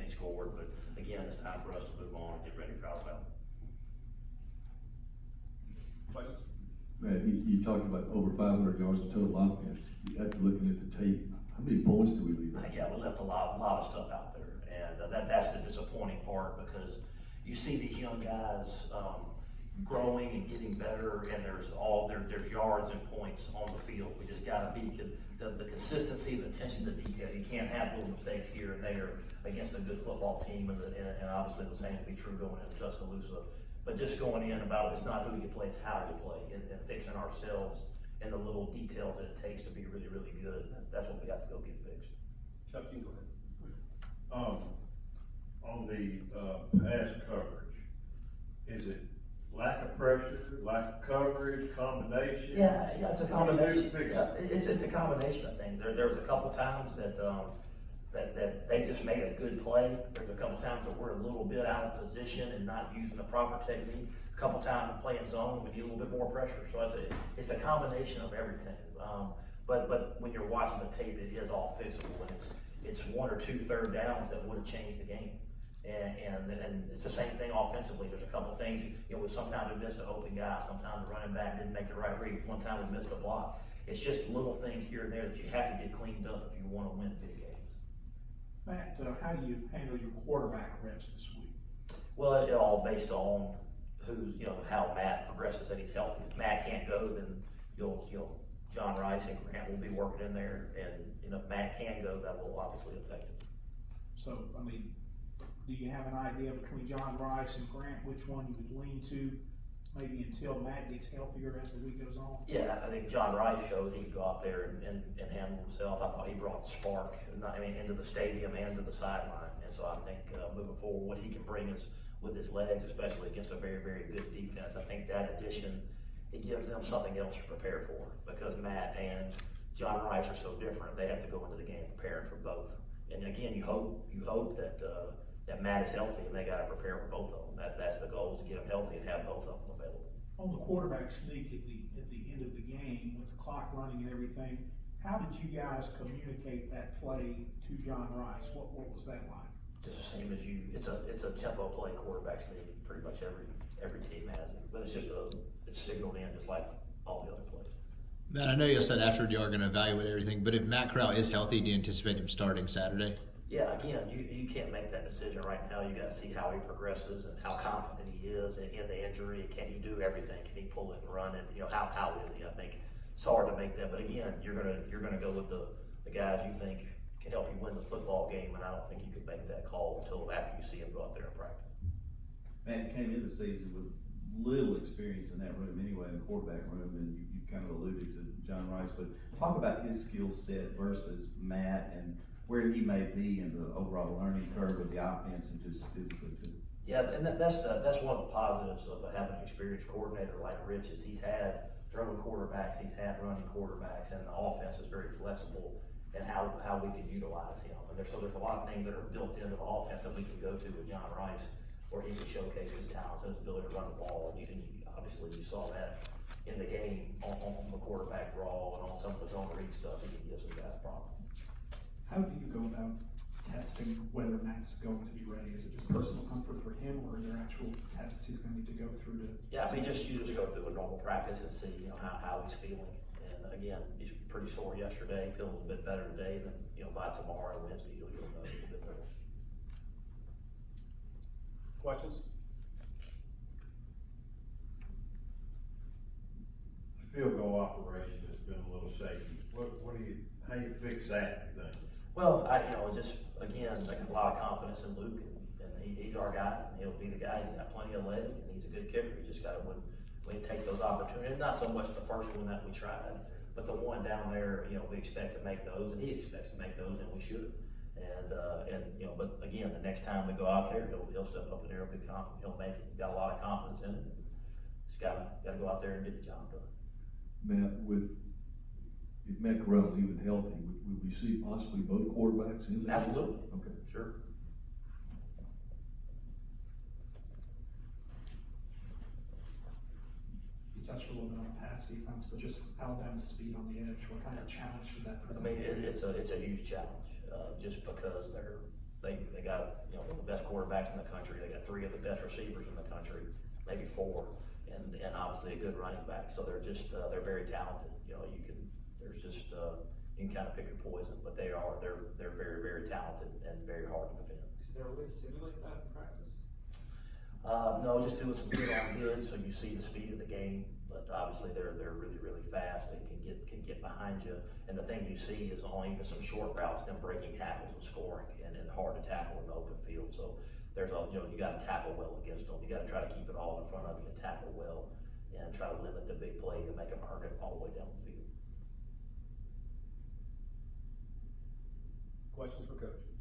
he scored, but again, it's time for us to move on and get ready for Alabama. Questions? Man, you talked about over 500 yards of total offense. After looking at the tape, how many points did we leave out? Yeah, we left a lot of stuff out there, and that's the disappointing part, because you see these young guys growing and getting better, and there's yards and points on the field. We just got to be the consistency, the attention to detail. You can't have little mistakes here and there against a good football team, and obviously the same will be true going into Tuscaloosa. But just going in about, it's not who you play, it's how you play, and fixing ourselves and the little details that it takes to be really, really good. That's what we have to go get fixed. Chuck, you can go ahead. On the pass coverage, is it lack of pressure, lack of coverage, combination? Yeah, it's a What do you do to combination. fix Yeah, it? it's a combination of things. There was a couple times that they just made a good play. There's a couple times that we're a little bit out of position and not using the proper technique. A couple times we're playing zone, we need a little bit more pressure. So it's a combination of everything. But when you're watching the tape, it is all fixable, and it's 1 or 2 third downs that would have changed the game. And it's the same thing offensively. There's a couple things, sometimes we missed an open guy, sometimes the running back didn't make the right read, one time we missed a block. It's just little things here and there that you have to get cleaned up if you want to win big games. Matt, how do you handle your quarterback reps this week? Well, it all based on how Matt progresses, that he's healthy. If Matt can't go, then John Rice and Grant will be working in there, and if Matt can go, that will obviously affect it. So, do you have an idea between John Rice and Grant, which one you would lean to, maybe until Matt gets healthier as the week goes on? Yeah, I think John Rice showed he could go out there and handle himself. I thought he brought the spark, into the stadium and to the sideline. And so I think moving forward, what he can bring is with his legs, especially against a very, very good defense. I think that addition, it gives them something else to prepare for, because Matt and John Rice are so different. They have to go into the game preparing for both. And again, you hope that Matt is healthy, and they got to prepare for both of them. That's the goal, is to get them healthy and have both of them available. On the quarterback sneak at the end of the game, with the clock running and everything, how did you guys communicate that play to John Rice? What was that like? Just the same as you. It's a tempo play, quarterback sneak. Pretty much every team has it, but it's signaled in just like all the other plays. Matt, I know you said after you are going to evaluate everything, but if Matt Corral is healthy, do you anticipate him starting Saturday? Yeah, again, you can't make that decision right now. You got to see how he progresses and how confident he is in the injury. Can he do everything? Can he pull it and run it? How is he? I think it's hard to make that. But again, you're gonna go with the guys you think can help you win the football game, and I don't think you could make that call until after you see him go out there and practice. Matt came into the season with little experience in that room anyway, in the quarterback room, and you kind of alluded to John Rice, but talk about his skill set versus Matt and where he may be in the overall learning curve of the offense and just physically too. Yeah, and that's one of the positives of having an experienced coordinator like Rich, is he's had throwing quarterbacks, he's had running quarterbacks, and the offense is very flexible in how we can utilize him. And there's a lot of things that are built into the offense that we can go to with John Rice, where he can showcase his talents and his ability to run the ball. And obviously you saw that in the game on the quarterback draw and on some of the zone read stuff. He can give some guys problems. How do you go about testing whether Matt's going to be ready? Is it just personal comfort for him, or are there actual tests he's going to need to go through to? Yeah, you just go through a normal practice and see how he's feeling. And again, he's pretty sore yesterday, feeling a little bit better today. Then by tomorrow, Wednesday, you'll know a little bit better. Questions? Field goal operation has been a little shaky. How do you fix that, you think? Well, just again, I got a lot of confidence in Luke, and he's our guy, and he'll be the guy. He's got plenty of leg, and he's a good kicker. He just got to when he takes those opportunities. Not so much the first one that we tried, but the one down there, we expect to make those, and he expects to make those, and we should. But again, the next time we go out there, he'll step up there, he'll be confident, he'll make it. He's got a lot of confidence in it. Just got to go out there and get the job done. Matt, if Matt Corral's even healthy, would we see possibly both quarterbacks in there? Absolutely. Okay. Sure. You touched a little bit on pass defense, but just Alabama's speed on the edge. What kind of challenge does that present? I mean, it's a huge challenge, just because they got, you know, one of the best quarterbacks in the country, they got 3 of the best receivers in the country, maybe 4, and obviously a good running back, so they're just, they're very talented, you know, there's just, you can kind of pick your poison, but they're very, very talented and very hard to defend. Is there a way to simulate that in practice? No, just doing some good on good, so you see the speed of the game, but obviously they're really, really fast and can get behind you. And the thing you see is on even some short routes, them breaking tackles and scoring, and hard to tackle in the open field. So there's you gotta tackle well against them. You gotta try to keep it all in front of you and tackle well, and try to limit the big plays and make them earn it all the way down the field. Questions for Coach?